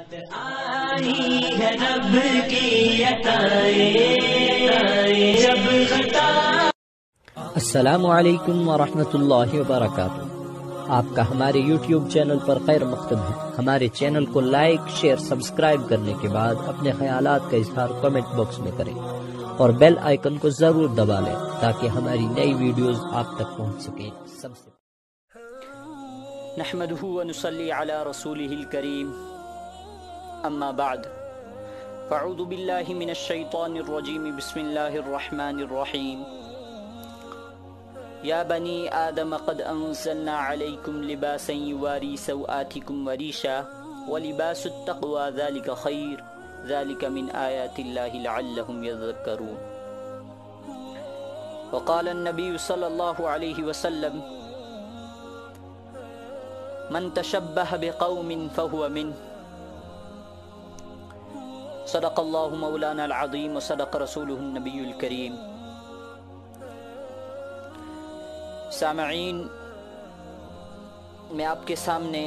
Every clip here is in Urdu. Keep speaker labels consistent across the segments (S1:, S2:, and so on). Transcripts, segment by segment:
S1: آئی ہے رب کی جب خطا۔
S2: السلام علیکم ورحمۃ اللہ وبرکاتہ۔ آپ کا ہمارے یوٹیوب چینل پر خیر مقدم ہے۔ ہمارے چینل کو لائک، شیئر، سبسکرائب کرنے کے بعد اپنے خیالات کا اظہار کمنٹ باکس میں کریں اور بیل آئیکن کو ضرور دبا لیں تاکہ ہماری نئی ویڈیوز آپ تک پہنچ سکیں۔ سب سے
S3: نحمده ونصلي على رسوله الكريم اما بعد فاعوذ بالله من الشيطان الرجيم بسم الله الرحمن الرحيم يا بني آدم قد أنزلنا عليكم لباسا يواري سوآتكم وريشا ولباس التقوى ذلك خير ذلك من آيات الله لعلهم يذكرون وقال النبي صلى الله عليه وسلم من تشبه بقوم فهو منه۔ صدق الله مولانا العظيم وصدق رسوله النبي الكريم۔ سامعین، میں آپ کے سامنے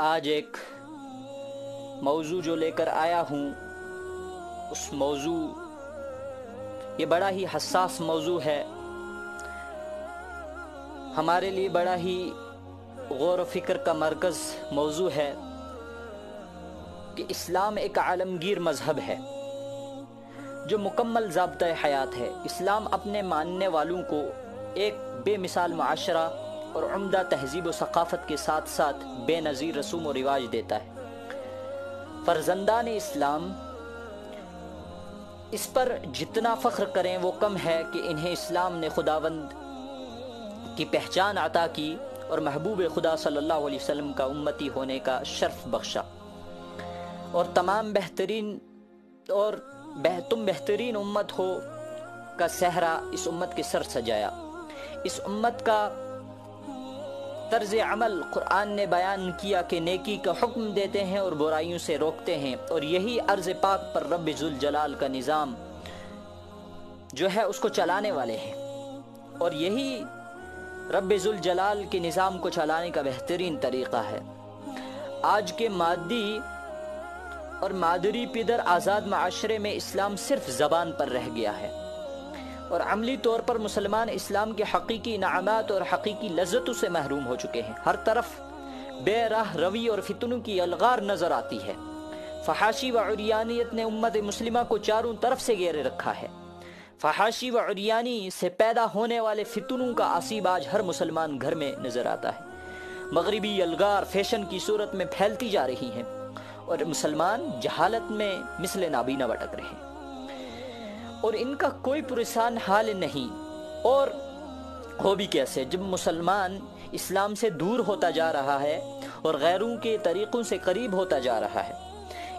S3: آج ایک موضوع جو لے کر آیا ہوں، اس موضوع یہ بڑا ہی حساس موضوع ہے، ہمارے لیے بڑا ہی غور و فکر کا مرکز موضوع ہے کہ اسلام ایک عالمگیر مذہب ہے جو مکمل ضابطۂ حیات ہے۔ اسلام اپنے ماننے والوں کو ایک بے مثال معاشرہ اور عمدہ تہذیب و ثقافت کے ساتھ ساتھ بے نظیر رسوم و رواج دیتا ہے۔ فرزندان اسلام اس پر جتنا فخر کریں وہ کم ہے کہ انہیں اسلام نے خداوند کی پہچان عطا کی اور محبوب خدا صلی اللہ علیہ وسلم کا امتی ہونے کا شرف بخشا، اور تمام تم بہترین امت ہو کا صحرا اس امت کے سر سجایا۔ اس امت کا طرز عمل قرآن نے بیان کیا کہ نیکی کا حکم دیتے ہیں اور برائیوں سے روکتے ہیں، اور یہی عرض پاک پر رب ذوالجلال کا نظام جو ہے اس کو چلانے والے ہیں، اور یہی رب ذوالجلال کے نظام کو چلانے کا بہترین طریقہ ہے۔ آج کے مادی اور مادری پدر آزاد معاشرے میں اسلام صرف زبان پر رہ گیا ہے، اور عملی طور پر مسلمان اسلام کے حقیقی انعامات اور حقیقی لذتوں سے محروم ہو چکے ہیں۔ ہر طرف بے راہ روی اور فتنوں کی الغار نظر آتی ہے۔ فحاشی و عریانیت نے امت مسلمہ کو چاروں طرف سے گھیرے رکھا ہے۔ فحاشی و عریانی سے پیدا ہونے والے فتنوں کا آسیب آج ہر مسلمان گھر میں نظر آتا ہے۔ مغربی الغار فیشن کی صورت میں پھیلتی جا رہی ہیں اور مسلمان جہالت میں مثل نابینا بھٹک رہے ہیں، اور ان کا کوئی پریشان حال نہیں۔ اور ہو بھی کیسے جب مسلمان اسلام سے دور ہوتا جا رہا ہے اور غیروں کے طریقوں سے قریب ہوتا جا رہا ہے۔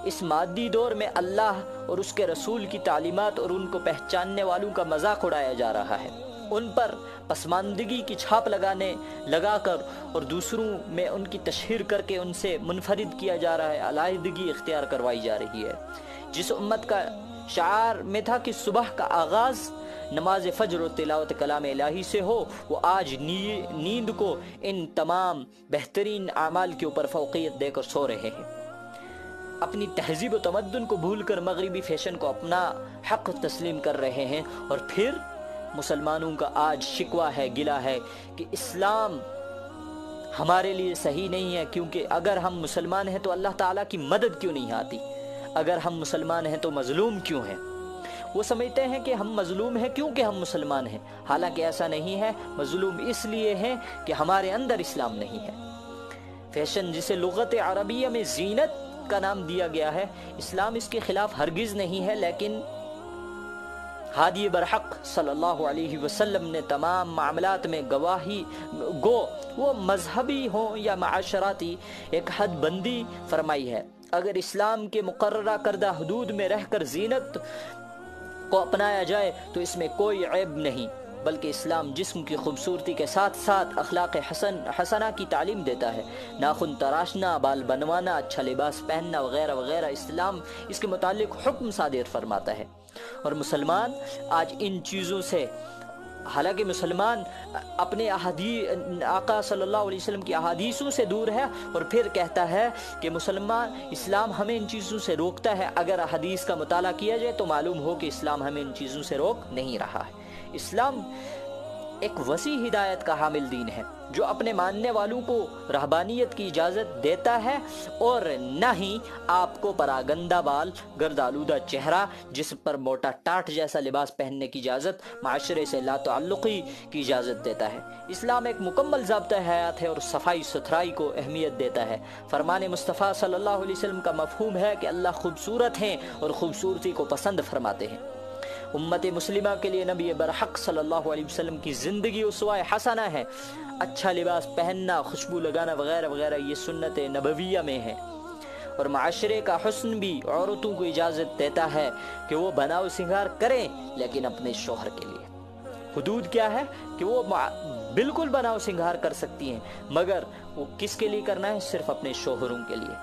S3: اس مادی دور میں اللہ اور اس کے رسول کی تعلیمات اور ان کو پہچاننے والوں کا مذاق اڑایا جا رہا ہے، ان پر پسماندگی کی چھاپ لگا کر اور دوسروں میں ان کی تشہیر کر کے ان سے منفرد کیا جا رہا ہے، علیحدگی اختیار کروائی جا رہی ہے۔ جس امت کا شعار میں تھا کہ صبح کا آغاز نماز فجر و تلاوت کلام الہی سے ہو، وہ آج نیند کو ان تمام بہترین اعمال کے اوپر فوقیت دے کر سو رہے ہیں۔ اپنی تہذیب و تمدن کو بھول کر مغربی فیشن کو اپنا حق تسلیم کر رہے ہیں، اور پھر مسلمانوں کا آج شکوہ ہے، گلہ ہے کہ اسلام ہمارے لیے صحیح نہیں ہے، کیونکہ اگر ہم مسلمان ہیں تو اللہ تعالیٰ کی مدد کیوں نہیں آتی؟ اگر ہم مسلمان ہیں تو مظلوم کیوں ہیں؟ وہ سمجھتے ہیں کہ ہم مظلوم ہیں کیونکہ ہم مسلمان ہیں، حالانکہ ایسا نہیں ہے۔ مظلوم اس لیے ہیں کہ ہمارے اندر اسلام نہیں ہے۔ فیشن جسے لغت عربیہ میں زینت کا نام دیا گیا ہے، اسلام اس کے خلاف ہرگز نہیں ہے، لیکن ہادی برحق صلی اللہ علیہ وسلم نے تمام معاملات میں گواہی گو وہ مذہبی ہوں یا معاشراتی ایک حد بندی فرمائی ہے۔ اگر اسلام کے مقررہ کردہ حدود میں رہ کر زینت کو اپنایا جائے تو اس میں کوئی عیب نہیں، بلکہ اسلام جسم کی خوبصورتی کے ساتھ ساتھ اخلاق حسنہ کی تعلیم دیتا ہے۔ ناخن تراشنا، بال بنوانا، اچھا لباس پہننا وغیرہ وغیرہ اسلام اس کے متعلق حکم صادر فرماتا ہے، اور مسلمان آج ان چیزوں سے حالانکہ مسلمان اپنے آقا صلی اللہ علیہ وسلم کی احادیثوں سے دور ہے، اور پھر کہتا ہے کہ اسلام ہمیں ان چیزوں سے روکتا ہے۔ اگر احادیث کا مطالعہ کیا جائے تو معلوم ہو کہ اسلام ہمیں ان چیزوں سے روک نہیں رہا ہے۔ اسلام ایک وسیع ہدایت کا حامل دین ہے جو اپنے ماننے والوں کو رہبانیت کی اجازت دیتا ہے، اور نہ ہی آپ کو پراگندہ بال، گرد آلودہ چہرہ، جسم پر موٹا ٹاٹ جیسا لباس پہننے کی اجازت، معاشرے سے لا تعلقی کی اجازت دیتا ہے۔ اسلام ایک مکمل ضابطہ حیات ہے اور صفائی ستھرائی کو اہمیت دیتا ہے۔ فرمان مصطفیٰ صلی اللہ علیہ وسلم کا مفہوم ہے کہ اللہ خوبصورت ہیں اور خوبصورتی کو پسند فرماتے ہیں۔ امت مسلمہ کے لیے نبی برحق صلی اللہ علیہ وسلم کی زندگی اسوہ حسنہ ہے۔ اچھا لباس پہننا، خوشبو لگانا وغیرہ وغیرہ یہ سنت نبویہ میں ہے، اور معاشرے کا حسن بھی عورتوں کو اجازت دیتا ہے کہ وہ بناؤ سنگار کریں، لیکن اپنے شوہر کے لیے۔ حدود کیا ہے کہ وہ بالکل بناؤ سنگار کر سکتی ہیں، مگر وہ کس کے لیے کرنا ہے؟ صرف اپنے شوہروں کے لیے،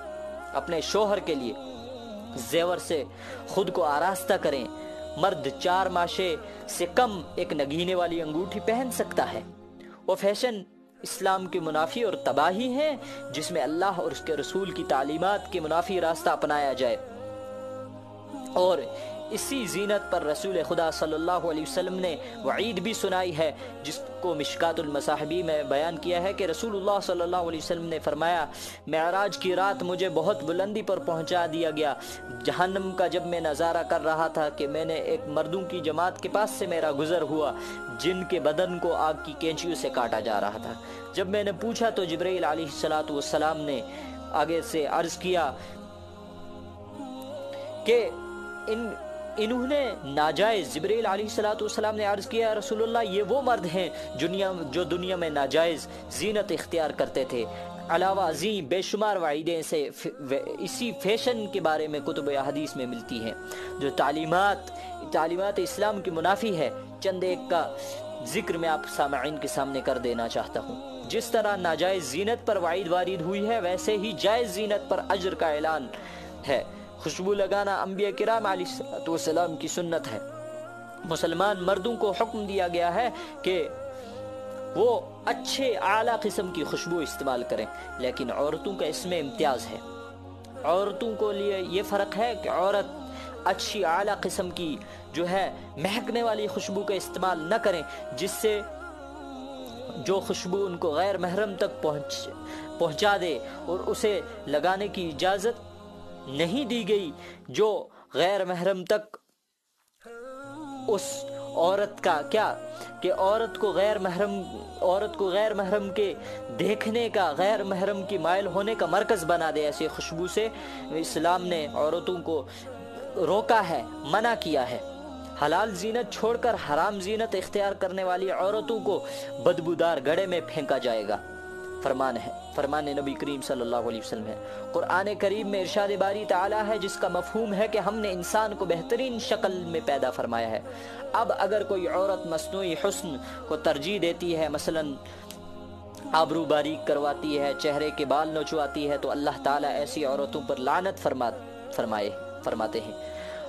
S3: اپنے شوہر کے لیے۔ زیور سے خود کو آراستہ کریں۔ مرد 4 ماشے سے کم ایک نگینے والی انگوٹھی پہن سکتا ہے۔ وہ فیشن اسلام کے منافی اور تباہی ہے جس میں اللہ اور اس کے رسول کی تعلیمات کے منافی راستہ اپنایا جائے، اور اسی زینت پر رسول خدا صلی اللہ علیہ وسلم نے وعید بھی سنائی ہے، جس کو مشکات المصاحبی میں بیان کیا ہے کہ رسول اللہ صلی اللہ علیہ وسلم نے فرمایا، معراج کی رات مجھے بہت بلندی پر پہنچا دیا گیا۔ جہنم کا جب میں نظارہ کر رہا تھا کہ میں نے ایک مردوں کی جماعت کے پاس سے میرا گزر ہوا جن کے بدن کو آگ کی کینچیوں سے کاٹا جا رہا تھا۔ جب میں نے پوچھا تو جبرائیل علیہ السلام نے آگے سے عرض کیا کہ انہوں نے ناجائز، جبرائیل علیہ السلام نے عرض کیا رسول اللہ یہ وہ مرد ہیں جو دنیا میں ناجائز زینت اختیار کرتے تھے۔ علاوہ ازیں بے شمار وعیدیں سے اسی فیشن کے بارے میں کتب احادیث میں ملتی ہیں جو تعلیمات اسلام کی منافی ہے۔ چند ایک کا ذکر میں آپ سامعین کے سامنے کر دینا چاہتا ہوں۔ جس طرح ناجائز زینت پر وعید وارد ہوئی ہے، ویسے ہی جائز زینت پر اجر کا اعلان ہے۔ خوشبو لگانا انبیاء کرام علیہ السلام کی سنت ہے۔ مسلمان مردوں کو حکم دیا گیا ہے کہ وہ اچھے اعلیٰ قسم کی خوشبو استعمال کریں، لیکن عورتوں کا اس میں امتیاز ہے۔ عورتوں کو لیے یہ فرق ہے کہ عورت اچھی اعلیٰ قسم کی جو ہے مہکنے والی خوشبو کا استعمال نہ کریں، جس سے جو خوشبو ان کو غیر محرم تک پہنچا دے، اور اسے لگانے کی اجازت نہیں دی گئی جو غیر محرم تک اس عورت کا کیا کہ عورت کو غیر محرم کے دیکھنے کا، غیر محرم کی مائل ہونے کا مرکز بنا دے۔ ایسی خوشبو سے اسلام نے عورتوں کو روکا ہے، منع کیا ہے۔ حلال زینت چھوڑ کر حرام زینت اختیار کرنے والی عورتوں کو بدبودار گڑھے میں پھینکا جائے گا۔ فرمان نبی کریم صلی اللہ علیہ وسلم ہے۔ قرآن کریم میں ارشاد باری تعالی ہے جس کا مفہوم ہے کہ ہم نے انسان کو بہترین شکل میں پیدا فرمایا ہے۔ اب اگر کوئی عورت مصنوعی حسن کو ترجیح دیتی ہے، مثلا آبرو باریک کرواتی ہے، چہرے کے بال نوچواتی ہے، تو اللہ تعالیٰ ایسی عورتوں پر لعنت فرماتے ہیں۔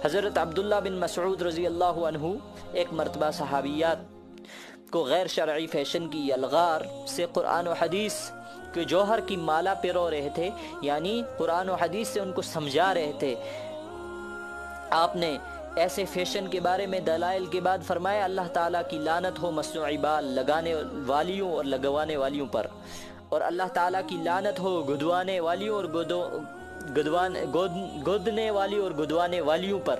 S3: حضرت عبداللہ بن مسعود رضی اللہ عنہ ایک مرتبہ صحابیات کو غیر شرعی فیشن کی الغار سے قرآن و حدیث کے جوہر کی مالا پیرو رہے تھے، یعنی قرآن و حدیث سے ان کو سمجھا رہے تھے۔ آپ نے ایسے فیشن کے بارے میں دلائل کے بعد فرمایا، اللہ تعالیٰ کی لعنت ہو مصنوعی بال لگانے والیوں اور لگوانے والیوں پر، اور اللہ تعالیٰ کی لعنت ہو گدوانے والیوں اور گودنے والی اور گدوانے والیوں پر،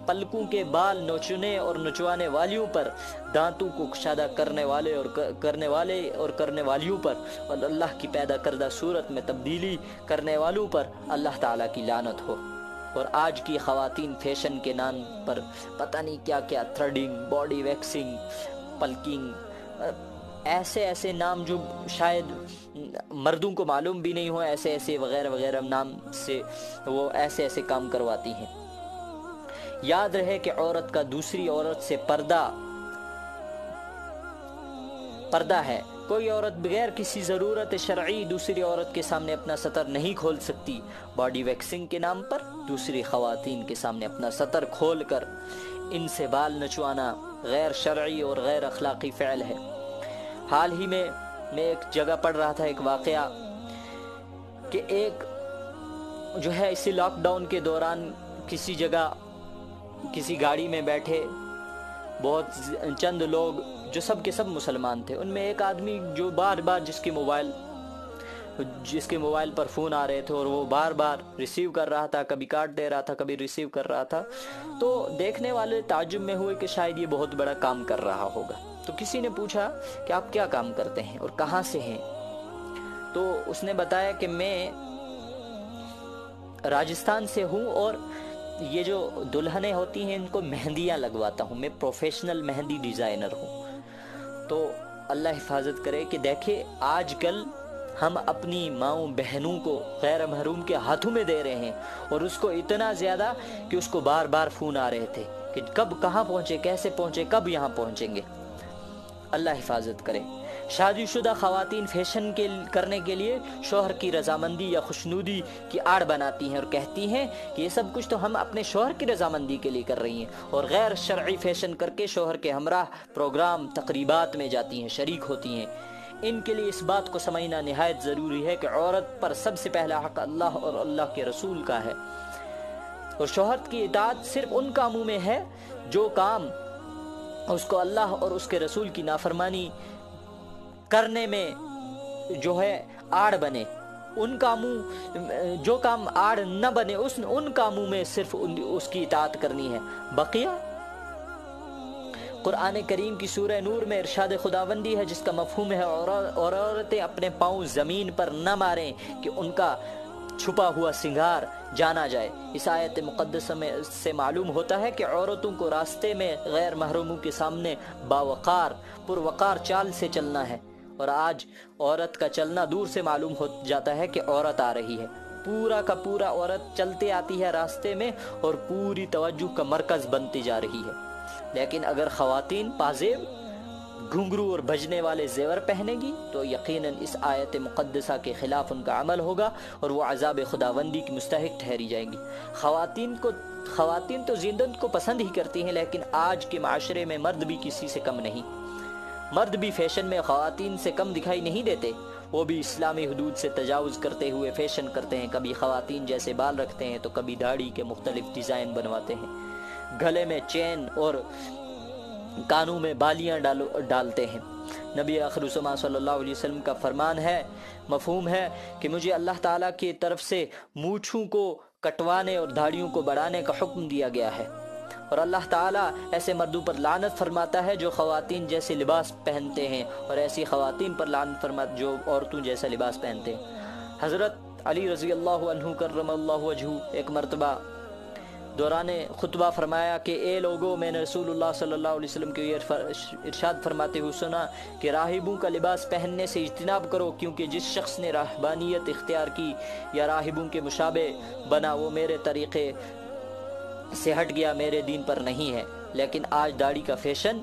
S3: پلکوں کے بال نوچنے اور نچوانے والیوں پر، دانتوں کو کشادہ کرنے والے اور کرنے والیوں پر، اور اللہ کی پیدا کردہ صورت میں تبدیلی کرنے والوں پر اللہ تعالیٰ کی لعنت ہو۔ اور آج کی خواتین فیشن کے نام پر پتہ نہیں کیا کیا، تھریڈنگ، باڈی ویکسنگ، پلکنگ، ایسے نام جو شاید مردوں کو معلوم بھی نہیں ہو، ایسے وغیرہ وغیرہ نام سے وہ ایسے کام کرواتی ہیں۔ یاد رہے کہ عورت کا دوسری عورت سے پردہ ہے۔ کوئی عورت بغیر کسی ضرورت شرعی دوسری عورت کے سامنے اپنا سطر نہیں کھول سکتی۔ باڈی ویکسنگ کے نام پر دوسری خواتین کے سامنے اپنا سطر کھول کر ان سے بال نچوانا غیر شرعی اور غیر اخلاقی فعل ہے۔ حال ہی میں ایک جگہ پڑھ رہا تھا ایک واقعہ کہ ایک جو ہے اسی لاک ڈاؤن کے دوران کسی جگہ کسی گاڑی میں بیٹھے بہت چند لوگ جو سب کے سب مسلمان تھے، ان میں ایک آدمی جو بار بار جس کے موبائل پر فون آ رہے تھے اور وہ بار بار ریسیو کر رہا تھا، کبھی کاٹ دے رہا تھا کبھی ریسیو کر رہا تھا، تو دیکھنے والے تعجب میں ہوئے کہ شاید یہ بہت بڑا کام کر رہا ہوگا۔ تو کسی نے پوچھا کہ آپ کیا کام کرتے ہیں اور کہاں سے ہیں؟ تو اس نے بتایا کہ میں راجستھان سے ہوں اور یہ جو دلہنیں ہوتی ہیں ان کو مہندیاں لگواتا ہوں، میں پروفیشنل مہندی ڈیزائنر ہوں۔ تو اللہ حفاظت کرے کہ دیکھیں آج کل ہم اپنی ماؤں بہنوں کو غیر محروم کے ہاتھوں میں دے رہے ہیں، اور اس کو اتنا زیادہ کہ اس کو بار بار فون آ رہے تھے کہ کب کہاں پہنچے، کیسے پہنچے، کب یہاں پہنچیں گے۔ اللہ حفاظت کرے۔ شادی شدہ خواتین فیشن کرنے کے لیے شوہر کی رضامندی یا خوشنودی کی آڑ بناتی ہیں اور کہتی ہیں کہ یہ سب کچھ تو ہم اپنے شوہر کی رضامندی کے لیے کر رہی ہیں، اور غیر شرعی فیشن کر کے شوہر کے ہمراہ پروگرام تقریبات میں جاتی ہیں، شریک ہوتی ہیں۔ ان کے لیے اس بات کو سمجھنا نہایت ضروری ہے کہ عورت پر سب سے پہلا حق اللہ اور اللہ کے رسول کا ہے، اور شوہر کی اطاعت صرف ان کاموں میں ہے جو کام اس کو اللہ اور اس کے رسول کی نافرمانی کرنے میں جو ہے آڑ بنے، ان کاموں جو کام آڑ نہ بنے ان کاموں میں صرف اس کی اطاعت کرنی ہے۔ بقیہ قرآن کریم کی سورہ نور میں ارشاد خداوندی ہے جس کا مفہوم ہے اور عورتیں اپنے پاؤں زمین پر نہ ماریں کہ ان کا چھپا ہوا سنگار جانا جائے۔ اس آیت مقدسہ میں سے معلوم ہوتا ہے کہ عورتوں کو راستے میں غیر محروموں کے سامنے باوقار پروقار چال سے چلنا ہے، اور آج عورت کا چلنا دور سے معلوم ہو جاتا ہے کہ عورت آ رہی ہے، پورا کا پورا عورت چلتے آتی ہے راستے میں اور پوری توجہ کا مرکز بنتی جا رہی ہے۔ لیکن اگر خواتین پازیب گھنگرو اور بجنے والے زیور پہنے گی تو یقیناً اس آیت مقدسہ کے خلاف ان کا عمل ہوگا اور وہ عذاب خداوندی کی مستحق ٹھہری جائیں گی۔ خواتین تو زینت کو پسند ہی کرتی ہیں، لیکن آج کے معاشرے میں مرد بھی کسی سے کم نہیں، مرد بھی فیشن میں خواتین سے کم دکھائی نہیں دیتے، وہ بھی اسلامی حدود سے تجاوز کرتے ہوئے فیشن کرتے ہیں، کبھی خواتین جیسے بال رکھتے ہیں تو کبھی داڑھی کے مختلف ڈیزائن بنواتے ہیں، گلے میں چین اور کانوں میں بالیاں ڈالتے ہیں۔ نبی آخر الزماں صلی اللہ علیہ وسلم کا فرمان ہے، مفہوم ہے کہ مجھے اللہ تعالیٰ کی طرف سے مونچھوں کو کٹوانے اور داڑھیوں کو بڑھانے کا حکم دیا گیا ہے، اور اللہ تعالیٰ ایسے مردوں پر لعنت فرماتا ہے جو خواتین جیسے لباس پہنتے ہیں، اور ایسی خواتین پر لعنت فرماتا جو عورتوں جیسا لباس پہنتے ہیں۔ حضرت علی رضی اللہ عنہ کرم اللہ وجہہ ایک مرتبہ دوران خطبہ فرمایا کہ اے لوگو، میں نے رسول اللہ صلی اللہ علیہ وسلم کے ارشاد فرماتے ہوئے سنا کہ راہبوں کا لباس پہننے سے اجتناب کرو، کیونکہ جس شخص نے راہبانیت اختیار کی یا راہبوں کے مشابہ بنا وہ میرے طریقے سے ہٹ گیا، میرے دین پر نہیں ہے۔ لیکن آج داڑھی کا فیشن،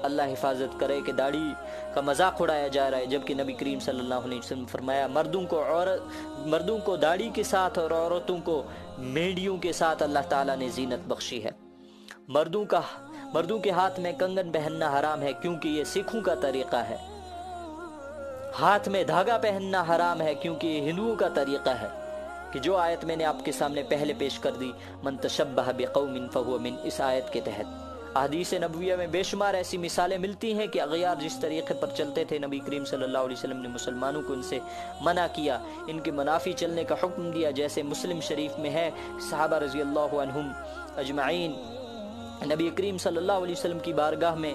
S3: اللہ حفاظت کرے کہ داڑھی کا مذاق اڑایا جا رہا ہے، جبکہ نبی کریم صلی اللہ علیہ وسلم فرمایا مردوں کو داڑھی کے ساتھ اور عورتوں کو مینڈیوں کے ساتھ اللہ تعالیٰ نے زینت بخشی ہے۔ مردوں کے ہاتھ میں کنگن پہننا حرام ہے کیونکہ یہ سکھوں کا طریقہ ہے، ہاتھ میں دھاگا پہننا حرام ہے کیونکہ یہ ہندوؤں کا طریقہ ہے، کہ جو آیت میں نے آپ کے سامنے پہلے پیش کر دی، من تشبہ بقوم فہو من، اس آیت کے تحت احادیث نبویہ میں بے شمار ایسی مثالیں ملتی ہیں کہ اغیار جس طریقے پر چلتے تھے، نبی کریم صلی اللہ علیہ وسلم نے مسلمانوں کو ان سے منع کیا، ان کے منافی چلنے کا حکم دیا، جیسے مسلم شریف میں ہے صحابہ رضی اللہ عنہم اجمعین نبی کریم صلی اللہ علیہ وسلم کی بارگاہ میں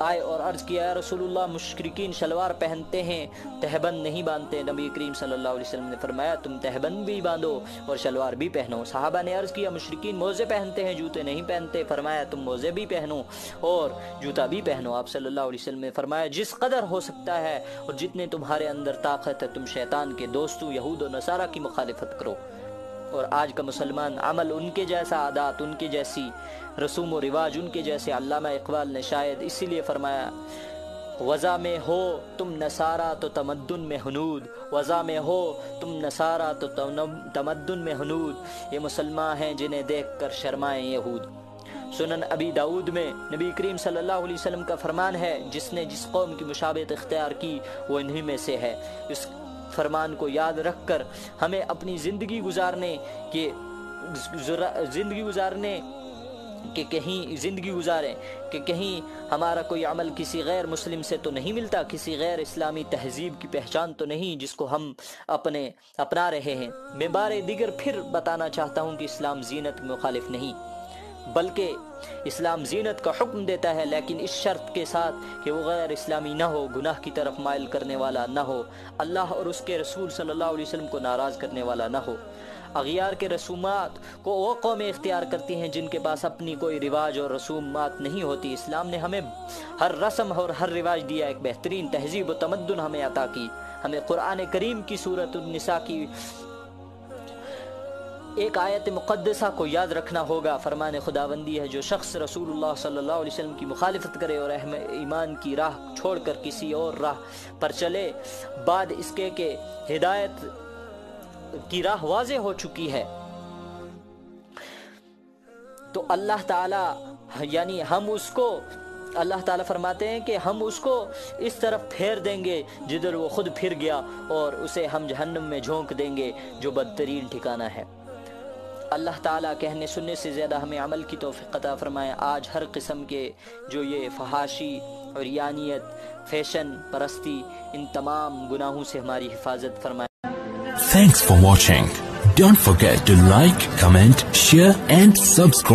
S3: آئے اور عرض کیا، یا رسول اللہ مشرکین شلوار پہنتے ہیں، تہبند نہیں باندھتے۔ نبی کریم صلی اللہ علیہ وسلم نے فرمایا تم تہبند بھی باندھو اور شلوار بھی پہنو۔ صحابہ نے عرض کیا مشرکین موزے پہنتے ہیں، جوتے نہیں پہنتے، فرمایا تم موزے بھی پہنو اور جوتا بھی پہنو۔ آپ صلی اللہ علیہ وسلم نے فرمایا جس قدر ہو سکتا ہے اور جتنے تمہارے اندر طاقت ہے تم شیطان کے دوستوں یہود و نصارہ کی مخالفت کرو۔ اور آج کا مسلمان عمل ان کے جیسا، عادات ان کے جیسی، رسوم و رواج ان کے جیسے۔ علامہ اقبال نے شاید اسی لیے فرمایا وضع میں ہو تم نصارہ تو تمدن میں ہنود، وضع میں ہو تم نصارہ تو تمدن میں ہنود، یہ مسلمان ہیں جنہیں دیکھ کر شرمائیں یہود۔ سنن ابی داؤد میں نبی کریم صلی اللہ علیہ وسلم کا فرمان ہے، جس نے جس قوم کی مشابہت اختیار کی وہ انہی میں سے ہے۔ اس فرمان کو یاد رکھ کر ہمیں اپنی زندگی گزارنے کہ کہیں ہمارا کوئی عمل کسی غیر مسلم سے تو نہیں ملتا، کسی غیر اسلامی تہذیب کی پہچان تو نہیں جس کو ہم اپنا رہے ہیں۔ میں بار دیگر پھر بتانا چاہتا ہوں کہ اسلام زینت مخالف نہیں، بلکہ اسلام زینت کا حکم دیتا ہے، لیکن اس شرط کے ساتھ کہ وہ غیر اسلامی نہ ہو، گناہ کی طرف مائل کرنے والا نہ ہو، اللہ اور اس کے رسول صلی اللہ علیہ وسلم کو ناراض کرنے والا نہ ہو۔ اغیار کے رسومات کو وہ قومیں اختیار کرتی ہیں جن کے پاس اپنی کوئی رواج اور رسومات نہیں ہوتی۔ اسلام نے ہمیں ہر رسم اور ہر رواج دیا، ایک بہترین تہذیب و تمدن ہمیں عطا کی۔ ہمیں قرآن کریم کی سورۃ النساء کی ایک آیت مقدسہ کو یاد رکھنا ہوگا۔ فرمان خداوندی ہے، جو شخص رسول اللہ صلی اللہ علیہ وسلم کی مخالفت کرے اور ایمان کی راہ چھوڑ کر کسی اور راہ پر چلے بعد اس کے کہ ہدایت کی راہ واضح ہو چکی ہے، تو اللہ تعالیٰ فرماتے ہیں کہ ہم اس کو اس طرف پھیر دیں گے جدھر وہ خود پھر گیا، اور اسے ہم جہنم میں جھونک دیں گے جو بدترین ٹھکانہ ہے۔ اللہ تعالیٰ کہنے سننے سے زیادہ ہمیں عمل کی توفیق عطا فرمائے۔ آج ہر قسم کے جو یہ فحاشی اور یانیت، فیشن پرستی، ان تمام گناہوں سے ہماری حفاظت فرمائے۔
S4: Thanks for watching. Don't forget to like, comment, share and subscribe.